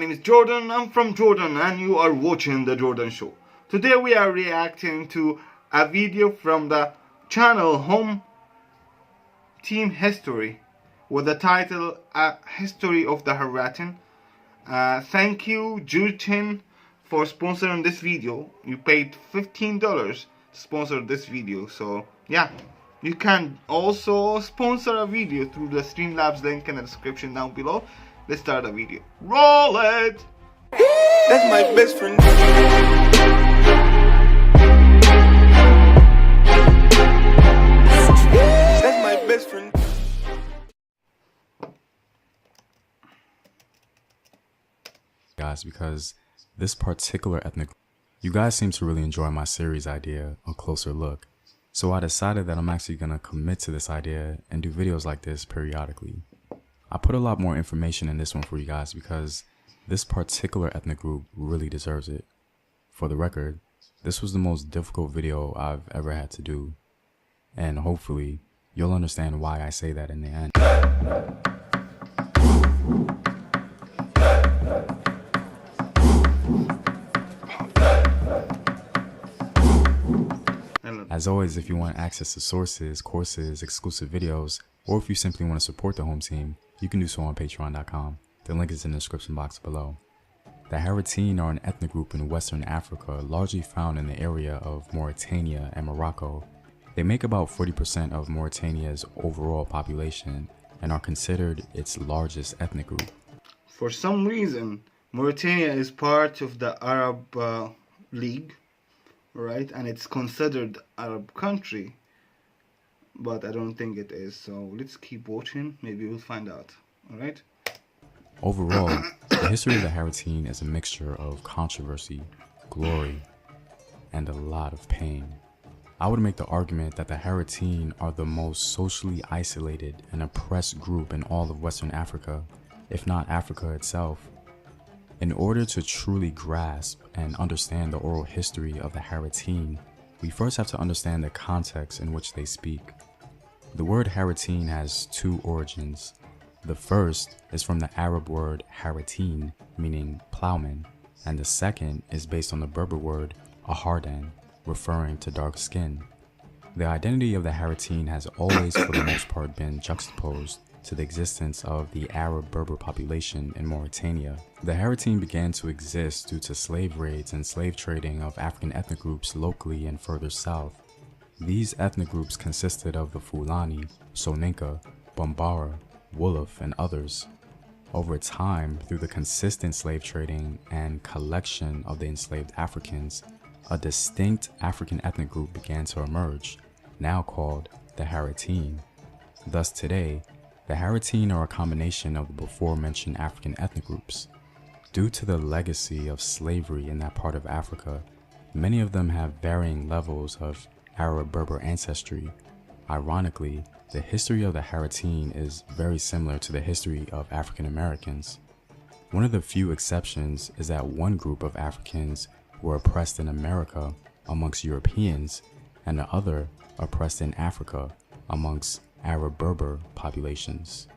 name is Jordan, I'm from Jordan and you are watching The Jordan Show. Today we are reacting to a video from the channel Home Team History with the title A History of the Haratin. Thank you Sultan for sponsoring this video. You paid $15 to sponsor this video, so yeah. You can also sponsor a video through the Streamlabs link in the description down below. Let's start the video. Roll it! That's my best friend. That's my best friend. Guys, because this particular ethnic, you guys seem to really enjoy my series idea, A Closer Look. So I decided that I'm actually going to commit to this idea and do videos like this periodically. I put a lot more information in this one for you guys because this particular ethnic group really deserves it. For the record, this was the most difficult video I've ever had to do. And hopefully, you'll understand why I say that in the end. As always, if you want access to sources, courses, exclusive videos, or if you simply want to support the home team, you can do so on patreon.com. The link is in the description box below. The Haratin are an ethnic group in Western Africa, largely found in the area of Mauritania and Morocco. They make about 40% of Mauritania's overall population and are considered its largest ethnic group. For some reason, Mauritania is part of the Arab League, right? And it's considered Arab country, but I don't think it is. So let's keep watching. Maybe we'll find out. All right. Overall, the history of the Haratin is a mixture of controversy, glory, and a lot of pain. I would make the argument that the Haratin are the most socially isolated and oppressed group in all of Western Africa, if not Africa itself. In order to truly grasp and understand the oral history of the Haratin, we first have to understand the context in which they speak. The word Haratin has two origins. The first is from the Arab word Haratin, meaning plowman, and the second is based on the Berber word Haratin, referring to dark skin. The identity of the Haratin has always, for the most part, been juxtaposed to the existence of the Arab Berber population in Mauritania. The Haratin began to exist due to slave raids and slave trading of African ethnic groups locally and further south. These ethnic groups consisted of the Fulani, Soninka, Bambara, Wolof, and others. Over time, through the consistent slave trading and collection of the enslaved Africans, a distinct African ethnic group began to emerge, now called the Haratin. Thus today, the Haratin are a combination of the before-mentioned African ethnic groups. Due to the legacy of slavery in that part of Africa, many of them have varying levels of Arab-Berber ancestry. Ironically, the history of the Haratin is very similar to the history of African Americans. One of the few exceptions is that one group of Africans were oppressed in America amongst Europeans, and the other oppressed in Africa amongst Arab-Berber populations.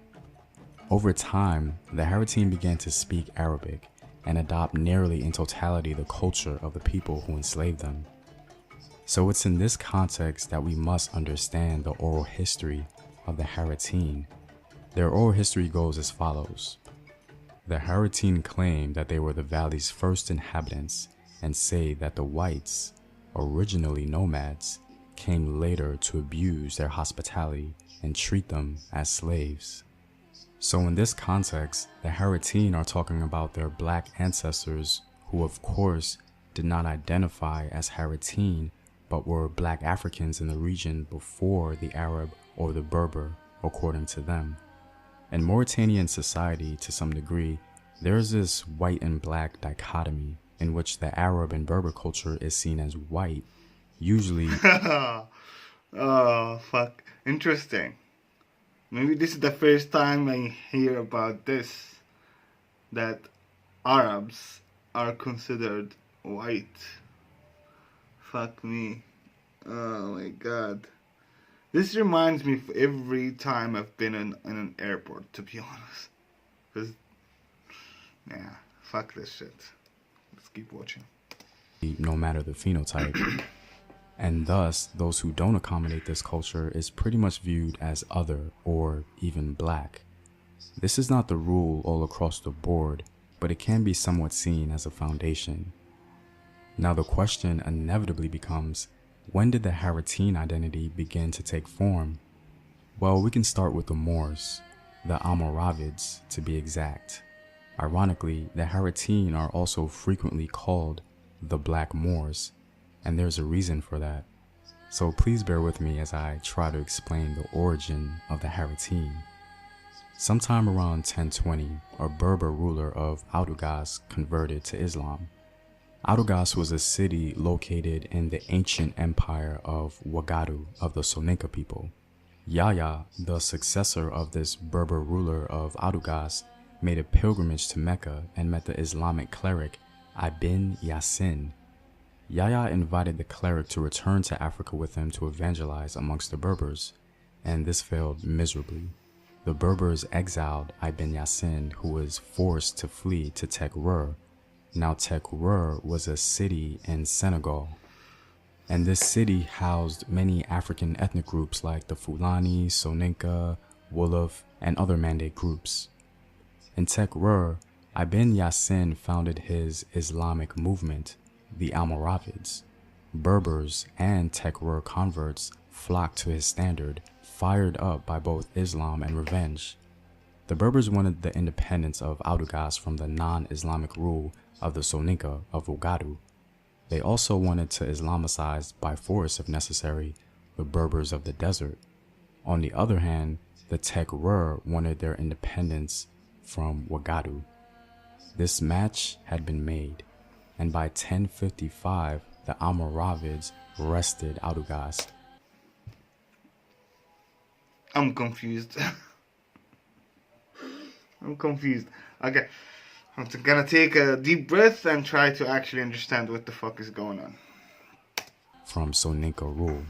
Over time, the Haratin began to speak Arabic and adopt nearly in totality the culture of the people who enslaved them. So it's in this context that we must understand the oral history of the Haratin. Their oral history goes as follows. The Haratin claim that they were the valley's first inhabitants and say that the whites, originally nomads, came later to abuse their hospitality and treat them as slaves. So in this context, the Haratin are talking about their black ancestors who of course did not identify as Haratin but were black Africans in the region before the Arab or the Berber, according to them. In Mauritanian society, to some degree, there is this white and black dichotomy in which the Arab and Berber culture is seen as white, usually... Oh, fuck. Interesting. Maybe this is the first time I hear about this, that Arabs are considered white. Fuck me. Oh my god. This reminds me of every time I've been in an airport, to be honest. Cause, yeah, Fuck this shit. Let's keep watching. No matter the phenotype. And thus, those who don't accommodate this culture is pretty much viewed as other or even black. This is not the rule all across the board, but it can be somewhat seen as a foundation. Now the question inevitably becomes, when did the Haratin identity begin to take form? Well, we can start with the Moors, the Almoravids to be exact. Ironically, the Haratin are also frequently called the Black Moors, and there's a reason for that. So please bear with me as I try to explain the origin of the Haratin. Sometime around 1020, a Berber ruler of Adugas converted to Islam. Adugas was a city located in the ancient empire of Wagadu of the Soninka people. Yahya, the successor of this Berber ruler of Adugas, made a pilgrimage to Mecca and met the Islamic cleric Ibn Yasin. Yahya invited the cleric to return to Africa with him to evangelize amongst the Berbers, and this failed miserably. The Berbers exiled Ibn Yasin, who was forced to flee to Tekrur. Now Tekrur was a city in Senegal, and this city housed many African ethnic groups like the Fulani, Soninka, Wolof, and other Mandate groups. In Tekrur, Ibn Yasin founded his Islamic movement, the Almoravids. Berbers and Tekrur converts flocked to his standard, fired up by both Islam and revenge. The Berbers wanted the independence of Adugas from the non-Islamic rule of the Soninka of Wagadu. They also wanted to Islamicize by force if necessary the Berbers of the desert. On the other hand, the Tekrur wanted their independence from Wagadu. This match had been made, and by 1055 the Almoravids wrested Adugas. I'm confused. I'm confused. Okay, I'm gonna take a deep breath and try to actually understand what the fuck is going on. From Soninka rule.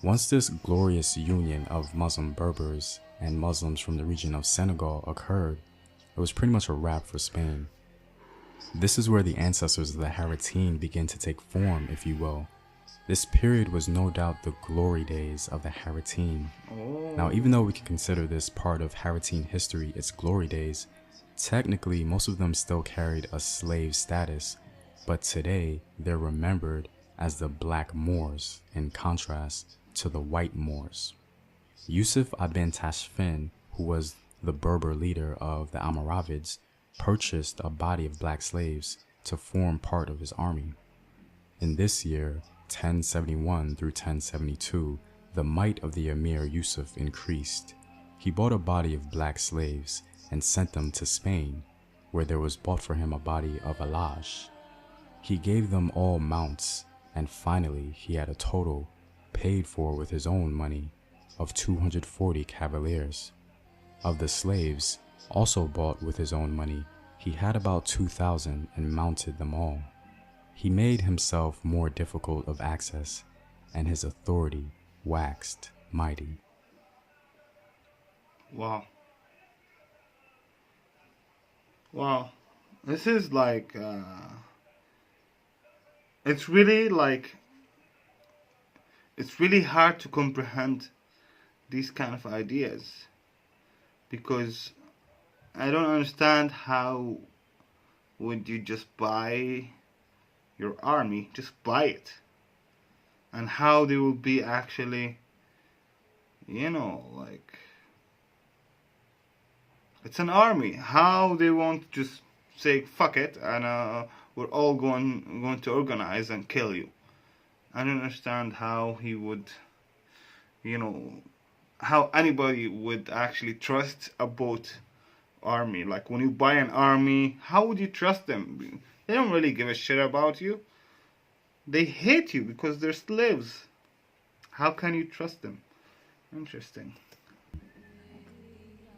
Once this glorious union of Muslim Berbers and Muslims from the region of Senegal occurred, it was pretty much a wrap for Spain. This is where the ancestors of the Haratin begin to take form, if you will. This period was no doubt the glory days of the Haratin. Now, even though we can consider this part of Haratin history its glory days, technically most of them still carried a slave status, but today they're remembered as the Black Moors in contrast to the White Moors. Yusuf ibn Tashfin, who was the Berber leader of the Almoravids, purchased a body of black slaves to form part of his army. In this year, 1071 through 1072, the might of the Emir Yusuf increased. He bought a body of black slaves and sent them to Spain, where there was bought for him a body of alage. He gave them all mounts, and finally he had a total, paid for with his own money, of 240 cavaliers. Of the slaves, also bought with his own money, he had about 2,000 and mounted them all. He made himself more difficult of access, and his authority waxed mighty. Wow. Wow. This is like, it's really hard to comprehend these kind of ideas, because I don't understand how would you just buy your army, just buy it, and how they will be actually, like, it's an army. How they won't just say fuck it and we're all going to organize and kill you. I don't understand how he would, how anybody would actually trust a boat army. Like, when you buy an army, how would you trust them? They don't really give a shit about you. They hate you because they're slaves. How can you trust them? Interesting.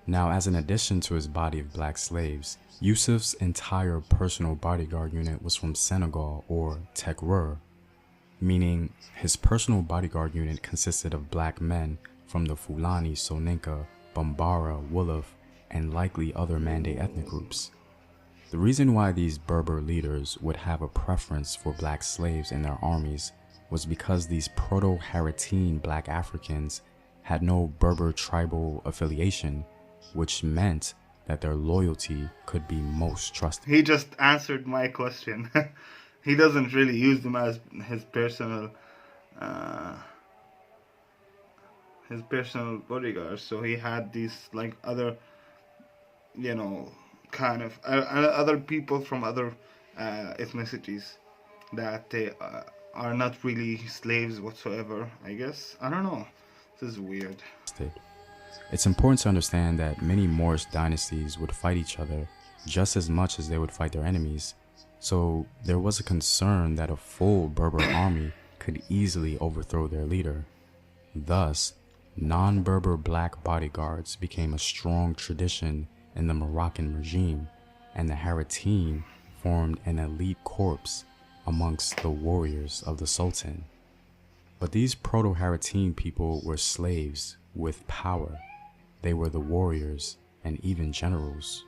Now, as an addition to his body of black slaves, Yusuf's entire personal bodyguard unit was from Senegal, or Tekrur, meaning his personal bodyguard unit consisted of black men from the Fulani, Soninka, Bambara, Wolof, and likely other Mandate ethnic groups. The reason why these Berber leaders would have a preference for black slaves in their armies was because these Proto-Haratin black Africans had no Berber tribal affiliation, which meant that their loyalty could be most trusted. He just answered my question. He doesn't really use them as his personal bodyguards. So he had these like other, kind of other people from other ethnicities that they are not really slaves whatsoever, I guess. I don't know. This is weird. It's important to understand that many Moorish dynasties would fight each other just as much as they would fight their enemies. So there was a concern that a full Berber army could easily overthrow their leader. Thus, non-Berber black bodyguards became a strong tradition in the Moroccan regime, and the Haratin formed an elite corps amongst the warriors of the Sultan. But these Proto-Haratin people were slaves with power. They were the warriors and even generals.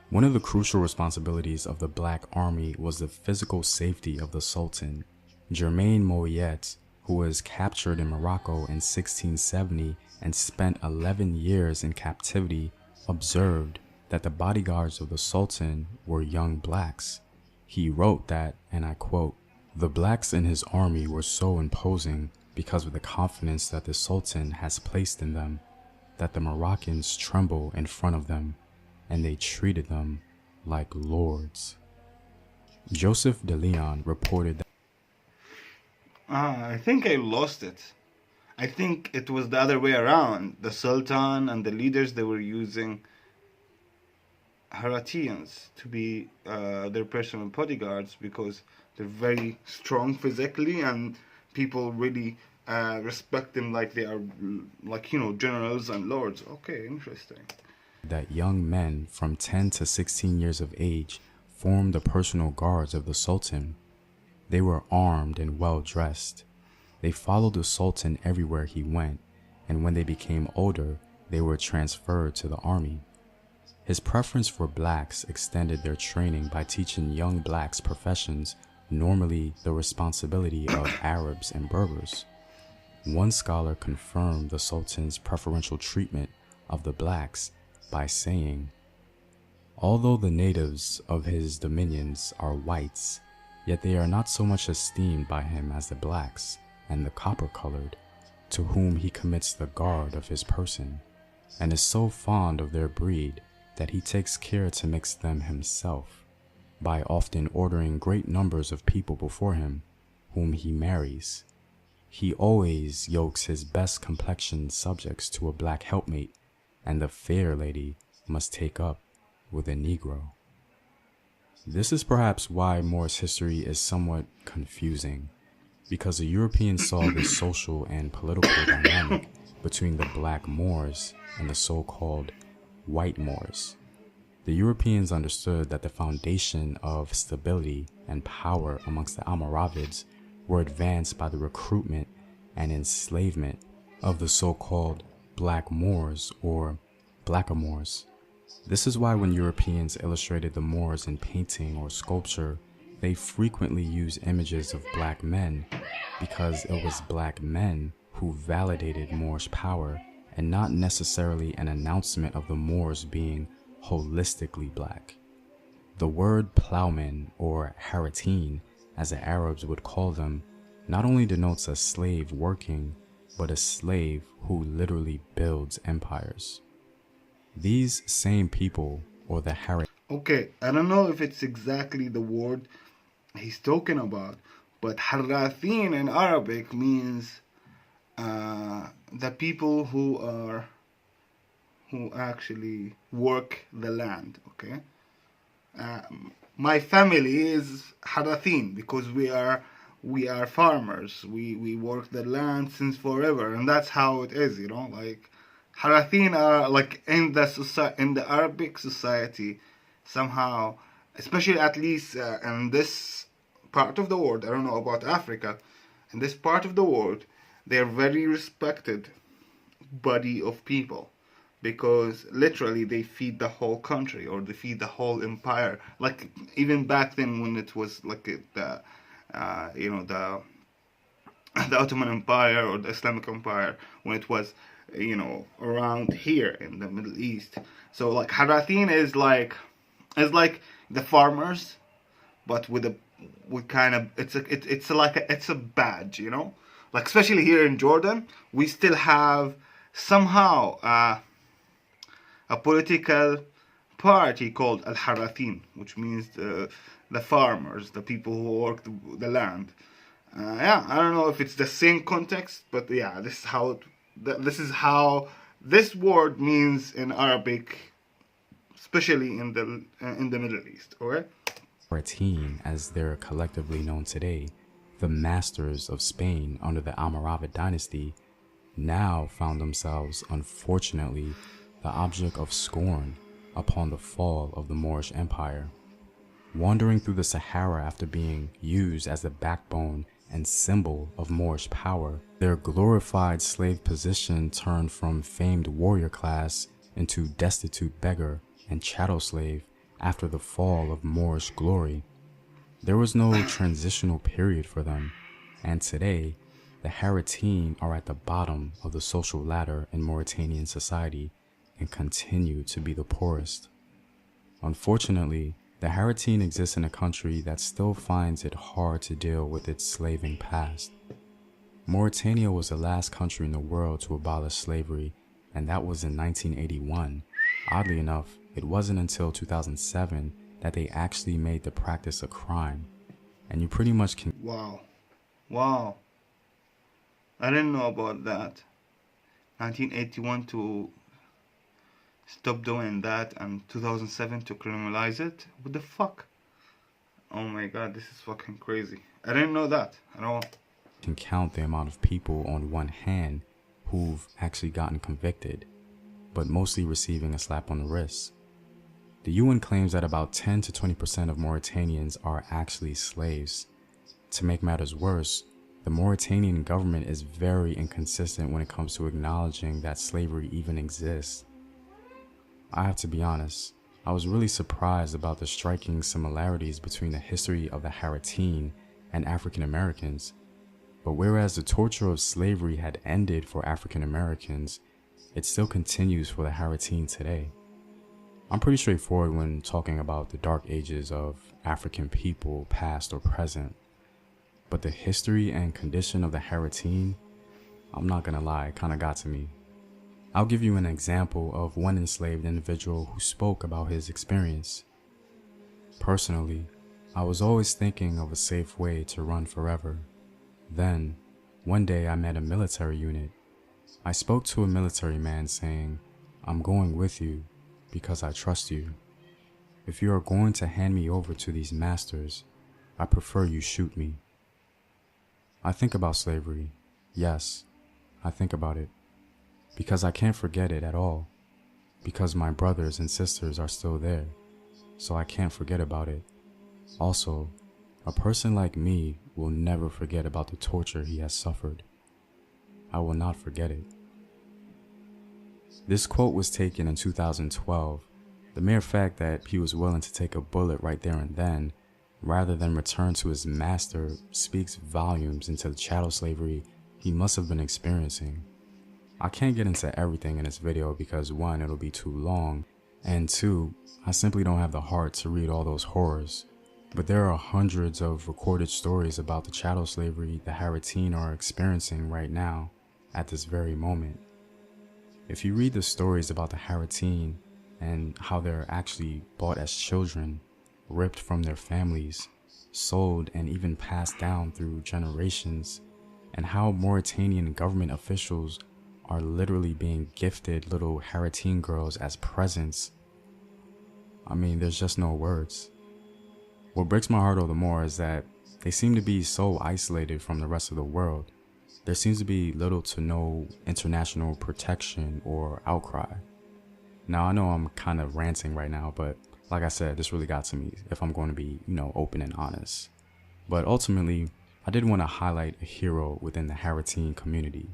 One of the crucial responsibilities of the Black Army was the physical safety of the Sultan. Germain Moyet, who was captured in Morocco in 1670 and spent 11 years in captivity, observed that the bodyguards of the Sultan were young blacks. He wrote that, and I quote, "The blacks in his army were so imposing because of the confidence that the Sultan has placed in them, that the Moroccans tremble in front of them, and they treated them like lords." Joseph de Leon reported that I think I lost it. I think it was the other way around. The Sultan and the leaders, they were using Haratians to be their personal bodyguards because they're very strong physically and people really respect them like they are, like, generals and lords. Okay, interesting. that young men from 10 to 16 years of age formed the personal guards of the Sultan. They were armed and well dressed. They followed the Sultan everywhere he went, and when they became older, they were transferred to the army. His preference for blacks extended their training by teaching young blacks professions normally the responsibility of Arabs and Berbers. One scholar confirmed the Sultan's preferential treatment of the blacks by saying, "Although the natives of his dominions are whites, yet they are not so much esteemed by him as the blacks and the copper-colored, to whom he commits the guard of his person, and is so fond of their breed that he takes care to mix them himself, by often ordering great numbers of people before him, whom he marries. He always yokes his best complexioned subjects to a black helpmate, and the fair lady must take up with a Negro." This is perhaps why Moorish history is somewhat confusing, because the Europeans saw the social and political dynamic between the black Moors and the so-called white Moors. The Europeans understood that the foundation of stability and power amongst the Almoravids were advanced by the recruitment and enslavement of the so-called black Moors or blackamoors. This is why when Europeans illustrated the Moors in painting or sculpture, they frequently used images of black men, because it was black men who validated Moorish power and not necessarily an announcement of the Moors being holistically black. The word plowman, or Haratin, as the Arabs would call them, not only denotes a slave working, but a slave who literally builds empires. These same people, or the Haratin, Okay, I don't know if it's exactly the word he's talking about, but Haratin in Arabic means the people who actually work the land. Okay, my family is Haratin because we are farmers. We work the land since forever, and that's how it is. Like Haratin are like in the Arabic society somehow, especially at least in this part of the world. I don't know about Africa. In this part of the world, they're very respected body of people. because literally they feed the whole country, or they feed the whole empire. Like even back then when it was like the the Ottoman Empire or the Islamic Empire, when it was around here in the Middle East. So like Haratin is like the farmers, but with kind of it's a badge, like especially here in Jordan, we still have somehow a political party called Al Haratin, which means the farmers, the people who work the land. Yeah, I don't know if it's the same context, but yeah, this is how this word means in Arabic, especially in the Middle East. Okay. Haratin, as they're collectively known today, the masters of Spain under the Almoravid dynasty, now found themselves, unfortunately, the object of scorn upon the fall of the Moorish Empire. Wandering through the Sahara after being used as the backbone and symbol of Moorish power, their glorified slave position turned from famed warrior class into destitute beggar and chattel slave after the fall of Moorish glory. There was no transitional period for them, and today, the Haratin are at the bottom of the social ladder in Mauritanian society and continue to be the poorest. Unfortunately, the Haratin exists in a country that still finds it hard to deal with its slaving past. Mauritania was the last country in the world to abolish slavery, and that was in 1981. Oddly enough, it wasn't until 2007 that they actually made the practice a crime. And you pretty much can... Wow. I didn't know about that. 1981 to stop doing that, and 2007 to criminalize it? What the fuck? Oh my god, this is fucking crazy. I didn't know that at all. Can count the amount of people on one hand who've actually gotten convicted, but mostly receiving a slap on the wrist. The UN claims that about 10 to 20% of Mauritanians are actually slaves. To make matters worse, the Mauritanian government is very inconsistent when it comes to acknowledging that slavery even exists. I have to be honest, I was really surprised about the striking similarities between the history of the Haratin and African Americans. But whereas the torture of slavery had ended for African Americans, it still continues for the Haratin today. I'm pretty straightforward when talking about the dark ages of African people, past or present. But the history and condition of the Haratin, I'm not gonna lie, it kinda got to me. I'll give you an example of one enslaved individual who spoke about his experience. Personally, I was always thinking of a safe way to run forever. Then, one day I met a military unit. I spoke to a military man saying, "I'm going with you because I trust you. If you are going to hand me over to these masters, I prefer you shoot me." I think about slavery. Yes, I think about it. Because I can't forget it at all. Because my brothers and sisters are still there. So I can't forget about it. Also, a person like me will never forget about the torture he has suffered. I will not forget it. This quote was taken in 2012. The mere fact that he was willing to take a bullet right there and then, rather than return to his master, speaks volumes into the chattel slavery he must have been experiencing. I can't get into everything in this video because 1, it'll be too long, and 2, I simply don't have the heart to read all those horrors. But there are hundreds of recorded stories about the chattel slavery the Haratin are experiencing right now, at this very moment. If you read the stories about the Haratin and how they're actually bought as children, ripped from their families, sold and even passed down through generations, and how Mauritanian government officials are literally being gifted little Haratin girls as presents, I mean, there's just no words. What breaks my heart all the more is that they seem to be so isolated from the rest of the world. There seems to be little to no international protection or outcry. Now, I know I'm kind of ranting right now, but like I said, this really got to me if I'm going to be, open and honest. But ultimately, I did want to highlight a hero within the Haratin community.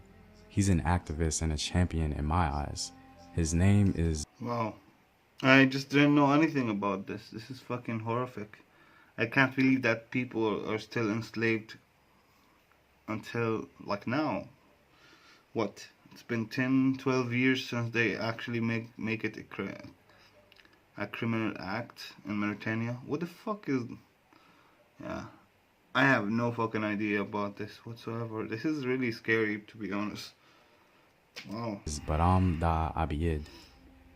He's an activist and a champion in my eyes. His name is Wow. I just didn't know anything about this. This is fucking horrific. I can't believe that people are still enslaved until like now. What? It's been 10, 12 years since they actually make it a criminal act in Mauritania. What the fuck is... Yeah. I have no fucking idea about this whatsoever. This is really scary, to be honest. Wow. Baram Da Abiyid,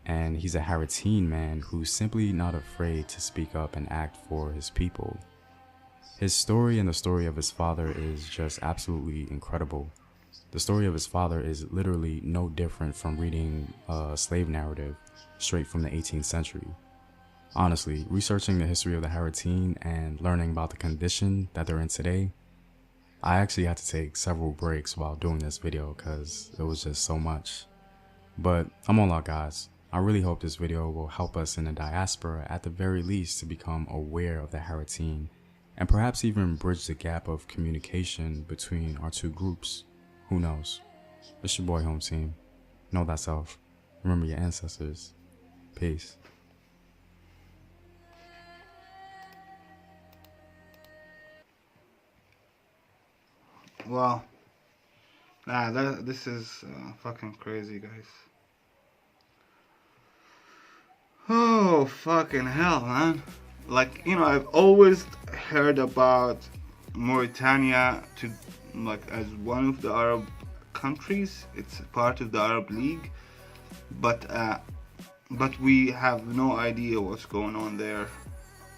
and he's a Haratin man who's simply not afraid to speak up and act for his people. His story and the story of his father is just absolutely incredible. The story of his father is literally no different from reading a slave narrative straight from the 18th century. Honestly, researching the history of the Haratin and learning about the condition that they're in today, I actually had to take several breaks while doing this video because it was just so much. But I'm all out, guys. I really hope this video will help us in the diaspora at the very least to become aware of the Haratin and perhaps even bridge the gap of communication between our two groups. Who knows? It's your boy Home Team. Know thyself. Remember your ancestors. Peace. Wow. This is fucking crazy, guys. Oh, fucking hell, man. Like, you know, I've always heard about Mauritania to, like, as one of the Arab countries. It's part of the Arab League. But we have no idea what's going on there.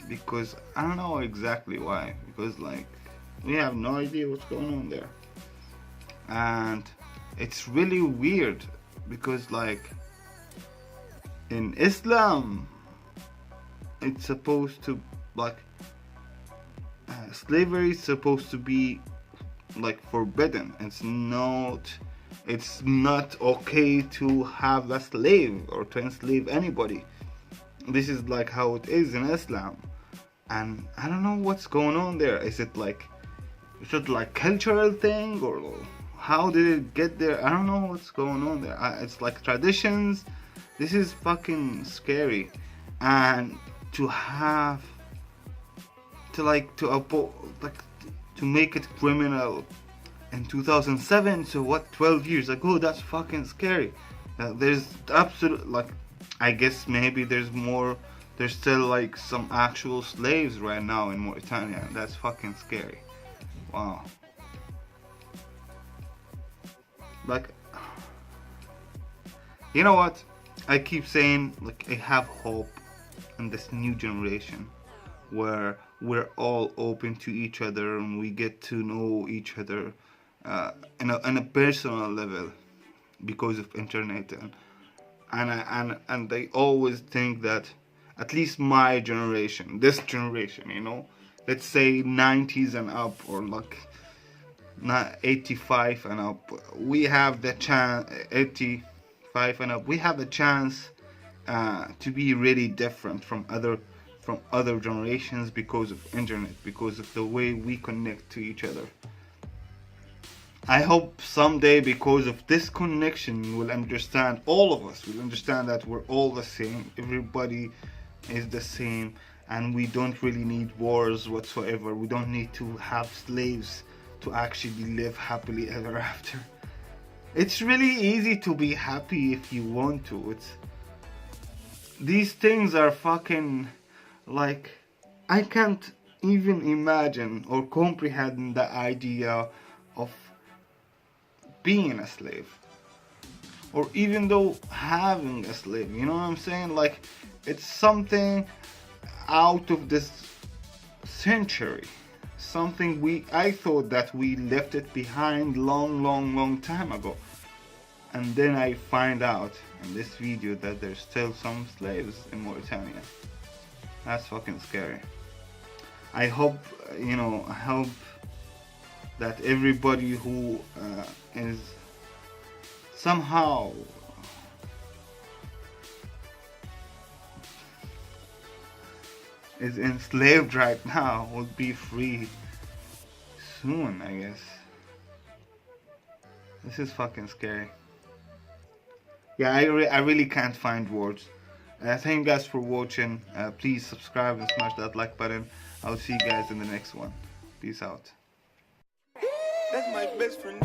Because, I don't know exactly why. Because, like, we have no idea what's going on there. And it's really weird because, like, in Islam it's supposed to, like, slavery is supposed to be, like, forbidden. It's not okay to have a slave or to enslave anybody. This is like how it is in Islam. And I don't know what's going on there. Is it like cultural thing, or how did it get there? I don't know what's going on there. It's like traditions. This is fucking scary. And to make it criminal in 2007, so what, 12 years ago, that's fucking scary. There's absolute, like, I guess maybe there's still like some actual slaves right now in Mauritania. That's fucking scary. Wow. Like, you know what? I keep saying, like, I have hope in this new generation where we're all open to each other and we get to know each other in a personal level because of internet, and they always think that at least my generation, this generation, you know, let's say 90s and up, or like 85 and up, we have the chance, 85 and up, we have the chance to be really different from other generations because of internet, because of the way we connect to each other. I hope someday, because of this connection, we'll understand, all of us will understand that we're all the same, everybody is the same, and we don't really need wars whatsoever. We don't need to have slaves to actually live happily ever after. It's really easy to be happy if you want to. These things are fucking, like, I can't even imagine or comprehend the idea of being a slave, or even though having a slave, you know what I'm saying? Like, it's something out of this century, something I thought that we left it behind long time ago, and then I find out in this video that there's still some slaves in Mauritania. That's fucking scary. I hope that everybody who is somehow is enslaved right now will be free soon, I guess. This is fucking scary. yeah, I really can't find words. Thank you guys for watching. Please subscribe and smash that like button. I'll see you guys in the next one. Peace out. That's my best friend.